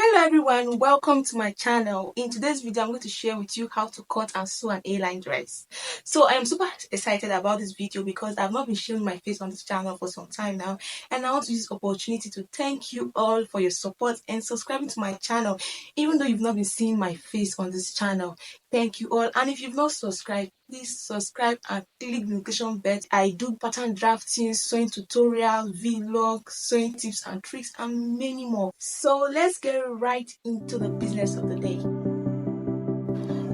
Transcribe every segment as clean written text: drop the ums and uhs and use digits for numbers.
Hello everyone, welcome to my channel. In today's video, I'm going to share with you how to cut and sew an A-line dress. So I am super excited about this video because I've not been showing my face on this channel for some time now, and I want to use this opportunity to thank you all for your support and subscribing to my channel. Even though you've not been seeing my face on this channel, thank you all. And if you've not subscribed, please subscribe and click the notification bell. I do pattern drafting, sewing tutorials, vlogs, sewing tips and tricks, and many more. So let's get right into the business of the day.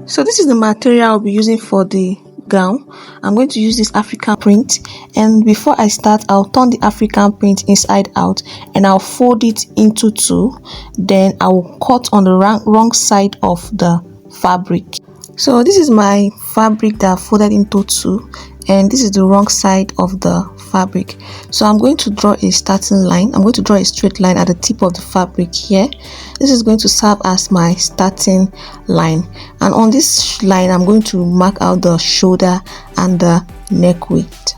So this is the material I'll be using for the gown. I'm going to use this African print, and before I start, I'll turn the African print inside out and I'll fold it into two. Then I will cut on the wrong side of the fabric. So this is my fabric that I folded into two, and this is the wrong side of the fabric. So I'm going to draw a starting line. I'm going to draw a straight line at the tip of the fabric here. This is going to serve as my starting line, and on this line I'm going to mark out the shoulder and the neck width.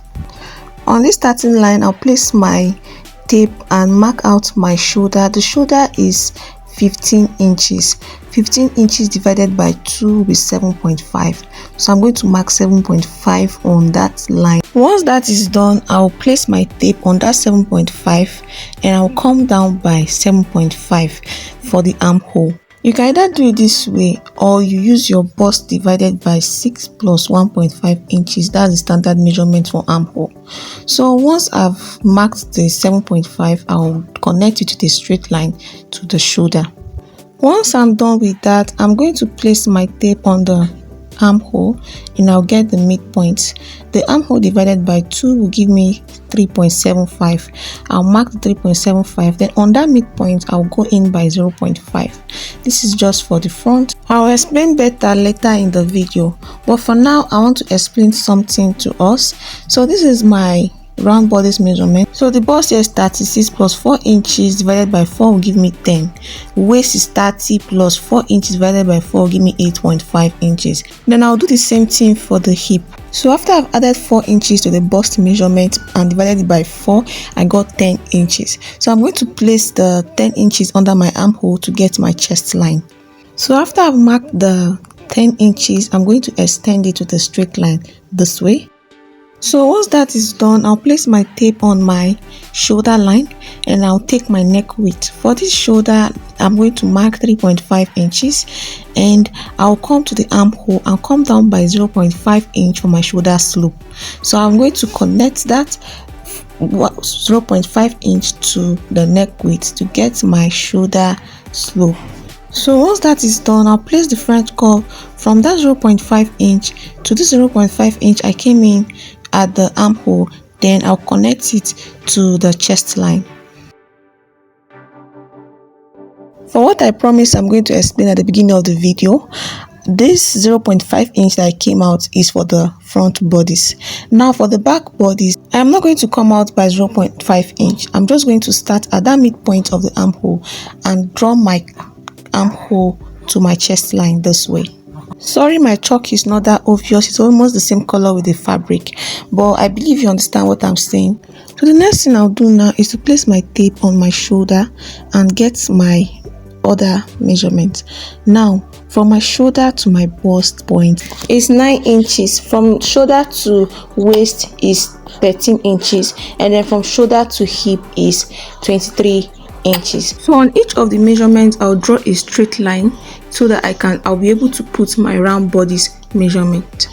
On this starting line, I'll place my tape and mark out my shoulder. The shoulder is 15 inches. 15 inches divided by 2 will be 7.5. So I'm going to mark 7.5 on that line. Once that is done, I'll place my tape on that 7.5 and I'll come down by 7.5 for the armhole. You can either do it this way or you use your bust divided by 6 plus 1.5 inches. That's the standard measurement for armhole. So once I've marked the 7.5, I'll connect it to the straight line to the shoulder. Once I'm done with that, I'm going to place my tape on the armhole and I'll get the midpoint. The armhole divided by 2 will give me 3.75. I'll mark the 3.75. Then on that midpoint, I'll go in by 0.5. This is just for the front. I'll explain better later in the video, but for now I want to explain something to us. So this is my round bodice measurement. So the bust here is 36 plus 4 inches divided by 4 will give me 10. Waist is 30 plus 4 inches divided by 4 will give me 8.5 inches. Then I'll do the same thing for the hip. So after I've added 4 inches to the bust measurement and divided it by 4, I got 10 inches. So I'm going to place the 10 inches under my armhole to get my chest line. So after I've marked the 10 inches, I'm going to extend it to the straight line this way. So once that is done, I'll place my tape on my shoulder line and I'll take my neck width. For this shoulder, I'm going to mark 3.5 inches and I'll come to the armhole and come down by 0.5 inch for my shoulder slope. So I'm going to connect that 0.5 inch to the neck width to get my shoulder slope. So once that is done, I'll place the French curve from that 0.5 inch to this 0.5 inch I came in at the armhole. Then I'll connect it to the chest line. For what I promised I'm going to explain at the beginning of the video, this 0.5 inch that I came out is for the front bodice. Now for the back bodice, I am not going to come out by 0.5 inch. I'm just going to start at that midpoint of the armhole and draw my armhole to my chest line this way. Sorry, my chalk is not that obvious. It's almost the same color with the fabric, but I believe you understand what I'm saying. So the next thing I'll do now is to place my tape on my shoulder and get my other measurement. Now from my shoulder to my bust point is 9 inches. From shoulder to waist is 13 inches, and then from shoulder to hip is 23 inches. So on each of the measurements, I'll draw a straight line so that I'll be able to put my round bodice measurement.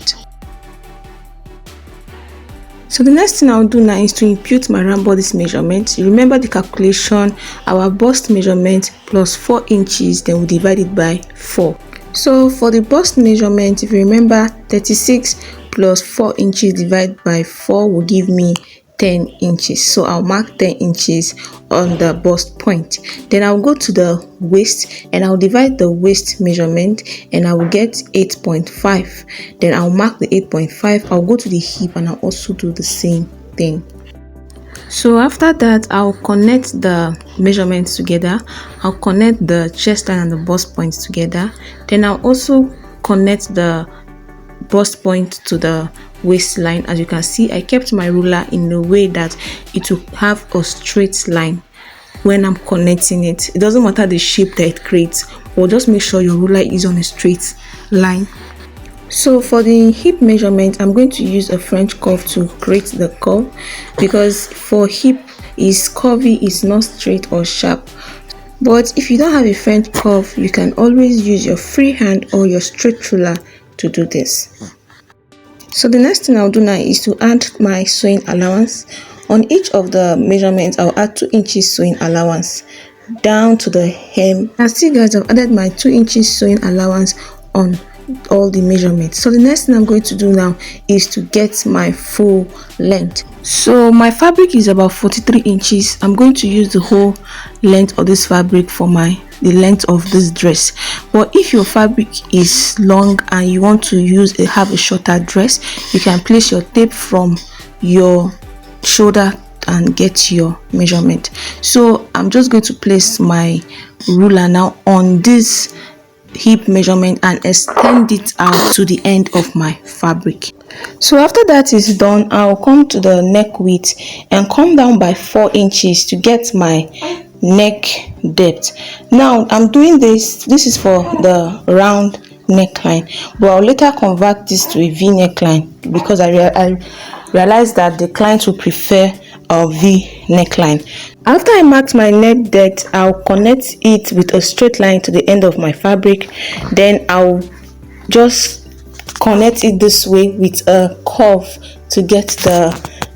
So the next thing I'll do now is to impute my round bodice measurement. You remember the calculation, our bust measurement plus 4 inches, then we divide it by 4. So for the bust measurement, if you remember, 36 plus 4 inches divided by 4 will give me 10 inches. So I'll mark 10 inches on the bust point. Then I'll go to the waist and I'll divide the waist measurement and I will get 8.5. Then I'll mark the 8.5. I'll go to the hip and I'll also do the same thing. So after that, I'll connect the measurements together. I'll connect the chest line and the bust points together. Then I'll also connect the bust point to the waistline. As you can see, I kept my ruler in a way that it will have a straight line when I'm connecting it. It doesn't matter the shape that it creates, but just make sure your ruler is on a straight line. So for the hip measurement, I'm going to use a French curve to create the curve, because for hip is curvy, it's not straight or sharp. But if you don't have a French curve, you can always use your free hand or your straight ruler to do this. So the next thing I'll do now is to add my sewing allowance. On each of the measurements, I'll add 2 inches sewing allowance down to the hem. And see guys, I've added my 2 inches sewing allowance on all the measurements. So the next thing I'm going to do now is to get my full length. So my fabric is about 43 inches. I'm going to use the whole length of this fabric for the length of this dress. But if your fabric is long and you want to have a shorter dress, you can place your tape from your shoulder and get your measurement. So I'm just going to place my ruler now on this hip measurement and extend it out to the end of my fabric. So after that is done, I'll come to the neck width and come down by 4 inches to get my neck depth. Now I'm doing this is for the round neckline, but I'll later convert this to a V neckline, because I realized that the clients will prefer a V neckline. After I marked my neck depth, I'll connect it with a straight line to the end of my fabric. Then I'll just connect it this way with a curve to get the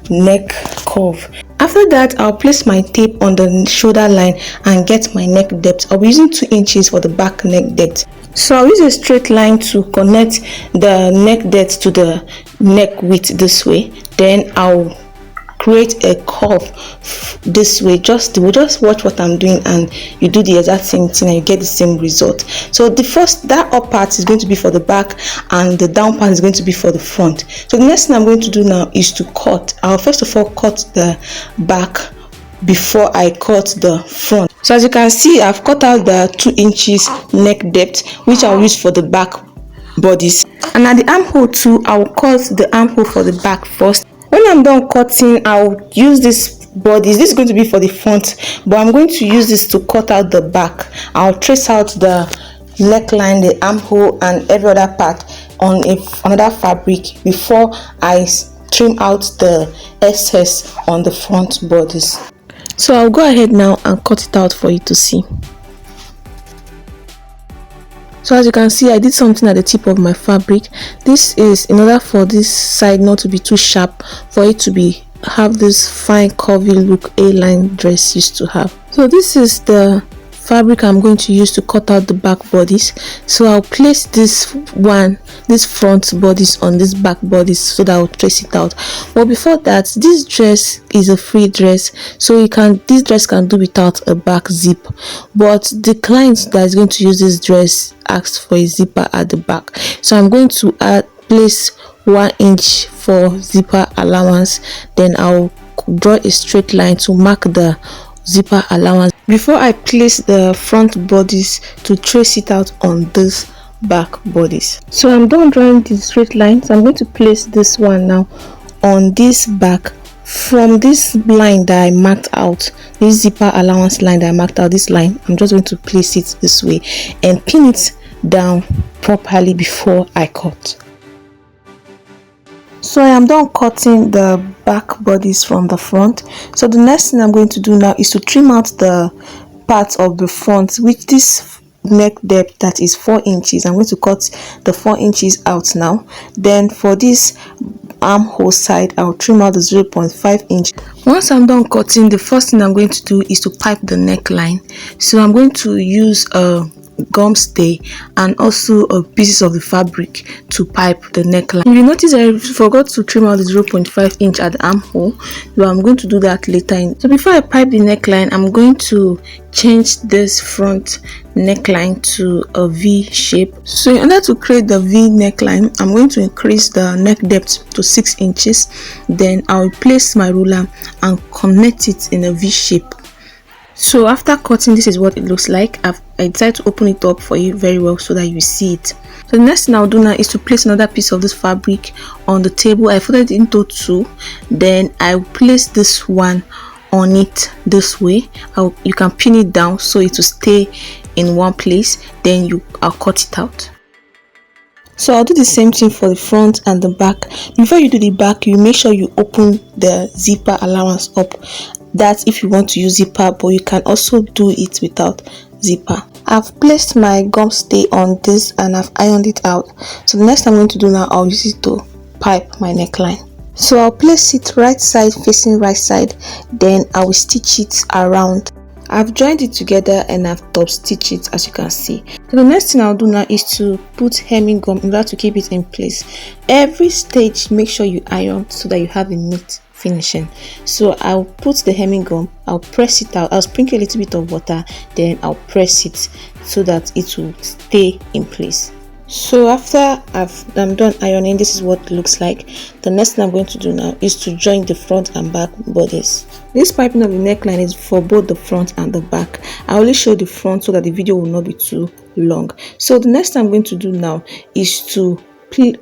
neck curve. After that, I'll place my tape on the shoulder line and get my neck depth. I'll be using 2 inches for the back neck depth. So I'll use a straight line to connect the neck depth to the neck width this way. Then I'll create a curve this way. Just watch what I'm doing and you do the exact same thing and you get the same result. So that up part is going to be for the back and the down part is going to be for the front. So the next thing I'm going to do now is to cut. I'll first of all cut the back before I cut the front. So as you can see, I've cut out the 2 inches neck depth, which I'll use for the back bodice. And at the armhole too, I'll cut the armhole for the back first. When I'm done cutting, I'll use this bodice. This is going to be for the front, but I'm going to use this to cut out the back. I'll trace out the neckline, the armhole, and every other part on another fabric before I trim out the excess on the front bodice. So I'll go ahead now and cut it out for you to see. So as you can see, I did something at the tip of my fabric. This is in order for this side not to be too sharp, for it to have this fine curvy look A-line dress used to have. So this is the fabric I'm going to use to cut out the back bodice. So I'll place this front bodice on this back bodice so that I'll trace it out. But before that, this dress is a free dress, so this dress can do without a back zip. But the client that is going to use this dress asks for a zipper at the back, so I'm going to place 1 inch for zipper allowance. Then I'll draw a straight line to mark the zipper allowance before I place the front bodice to trace it out on this back bodice. So I'm done drawing the straight line, so I'm going to place this one now on this back. From this line that I marked out, this zipper allowance line that I marked out, this line, I'm just going to place it this way and pin it down properly before I cut. So I am done cutting the back bodice from the front. So the next thing I'm going to do now is to trim out the part of the front with this neck depth that is 4 inches. I'm going to cut the 4 inches out now. Then for this armhole side, I'll trim out the 0.5 inch. Once I'm done cutting, the first thing I'm going to do is to pipe the neckline. So I'm going to use a gum stay and also a pieces of the fabric to pipe the neckline. You notice I forgot to trim out the 0.5 inch at the armhole, but I'm going to do that later. So before I pipe the neckline, I'm going to change this front neckline to a V shape. So in order to create the V neckline, I'm going to increase the neck depth to 6 inches. Then I'll place my ruler and connect it in a V shape. So after cutting, this is what it looks like. I decided to open it up for you very well so that you see it. So the next thing I'll do now is to place another piece of this fabric on the table. I folded it into 2. Then I'll place this one on it this way. You can pin it down so it will stay in one place, then I'll cut it out. So I'll do the same thing for the front and the back. Before you do the back, you make sure you open the zipper allowance up. That's if you want to use zipper, but you can also do it without zipper. I've placed my gum stay on this and I've ironed it out. So the next thing I'm going to do now, I'll use it to pipe my neckline. So I'll place it right side facing right side, then I will stitch it around. I've joined it together and I've top stitched it, as you can see. So the next thing I'll do now is to put hemming gum in order to keep it in place. Every stage, make sure you iron so that you have a neat finishing. So I'll put the hemming gum, I'll press it out, I'll sprinkle a little bit of water, then I'll press it so that it will stay in place. So after I'm done ironing, this is what it looks like. The next thing I'm going to do now is to join the front and back bodice. This piping of the neckline is for both the front and the back. I only show the front so that the video will not be too long. So the next thing I'm going to do now is to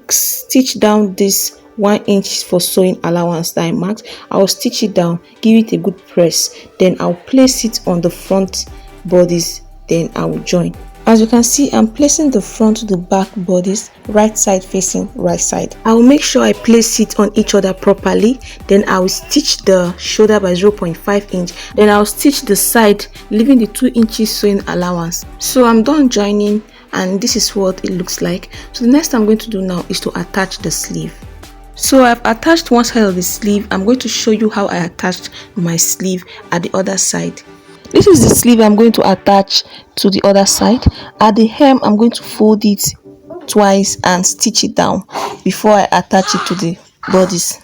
stitch down this 1 inch for sewing allowance that I marked. I'll stitch it down, give it a good press, then I'll place it on the front bodice, then I will join. As you can see, I'm placing the front to the back bodice right side facing right side. I will make sure I place it on each other properly. Then I will stitch the shoulder by 0.5 inch. Then I'll stitch the side, leaving the 2 inches sewing allowance. So I'm done joining and this is what it looks like. So the next thing I'm going to do now is to attach the sleeve. So I've attached one side of the sleeve. I'm going to show you how I attached my sleeve at the other side. This is the sleeve I'm going to attach to the other side. At the hem, I'm going to fold it twice and stitch it down before I attach it to the bodice.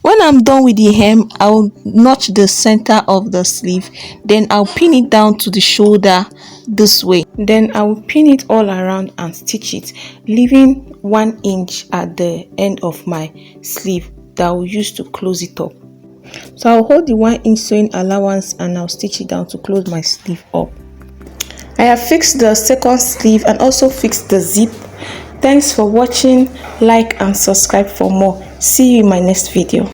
When I'm done with the hem, I'll notch the center of the sleeve, then I'll pin it down to the shoulder this way. Then I will pin it all around and stitch it, leaving 1 inch at the end of my sleeve that I will use to close it up. So I'll hold the 1 inch sewing allowance and I'll stitch it down to close my sleeve up. I have fixed the second sleeve and also fixed the zip. Thanks for watching. Like and subscribe for more. See you in my next video.